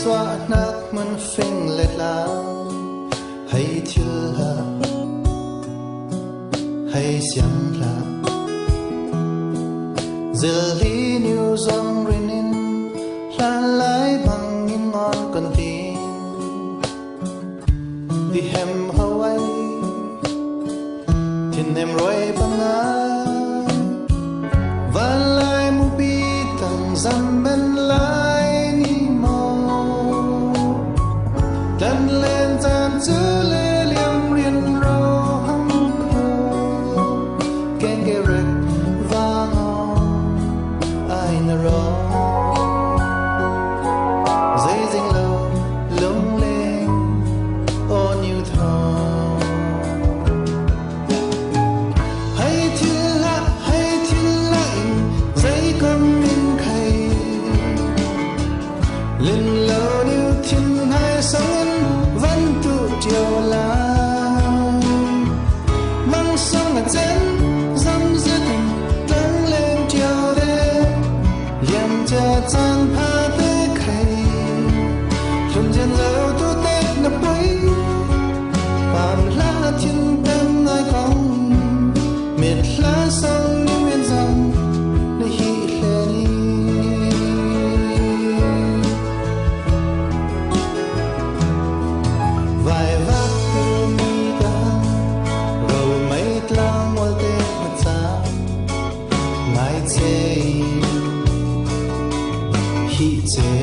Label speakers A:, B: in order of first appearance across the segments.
A: xóa nát mình phình lệ lao hay thiêu hạ hay xiêm lạc giờ lý nhiều dòng rinin la lái bằng in ngon con tin đi hem Hawaii thiên em rồi bằng ai và lại mu bi tầng dăm bên lại ni màu đan lên gian chữ lê liêm riêng rô hăng khô kén kê rực vang on ai nà rô dây dinh lâu lung lên ô nhiều thong hay thiên lạnh dây con mình khay lên lâu như thiên hai sóng vẫn tụ chiều lại mang sông ngàn chén dâm dứt nắng lên chiều đêm liềm cha chan pha tới khay chum chen dâu tu tết nấp bấy phạm lá thiên tâm ai con miệt lá sông như miền dòng để hi lệ đi vài vác từ mi ta rồi mấy lang ngồi tết mặt xa ngài chê hi chê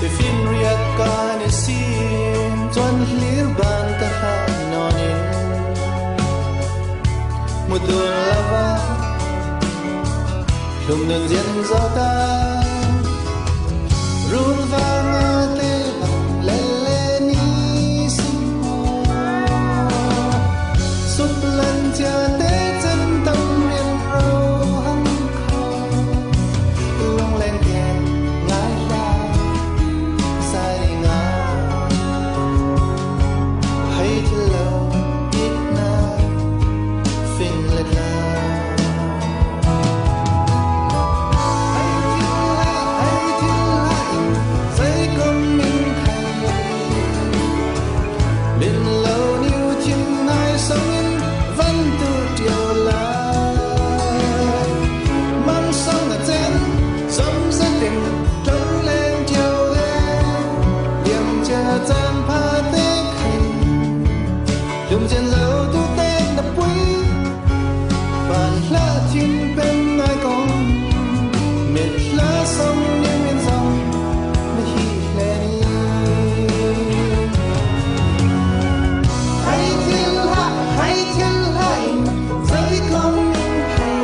A: te fin riat ka ne sin tuan lir ban ta ha nonin mudur lava lum đơn diễn gió ta run vang te le le ni sim sup lần cha te chân tâm miền rô hăng khâu ương lên kèn ngái la sai ngã hay thì lâu ít na phình lệ la dây con mình khay bên lâu nhiều thiên hai sóng in vẫn tự chiều lại mang sông là chén sống rất định trống lên chiều đêm điểm cha chan pha tết khay chum chen dâu tu tết nấp quý và lá thiên bên ai con miệt lá sông như miền dòng để hi lệ đi hay thiên lạnh dây con mình khay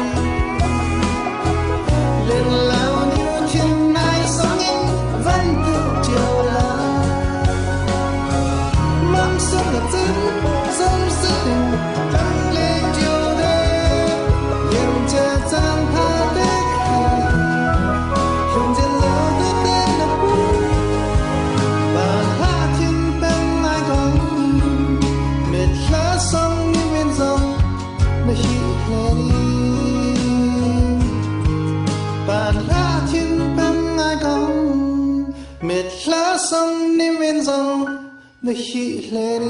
A: lên lao như thiên hai sóng in vẫn tự chiều lại mang sông là chân dâm dứt tăng lên chiều đêm liềm cha chan pha tết khay chum chen dâu tu tết nấp bút và lá thiên bên ai con miệt lá sông như miền dòng để hi lệ đi và lá thiên bên ai con miệt lá sông như miền dòng để hi lệ đi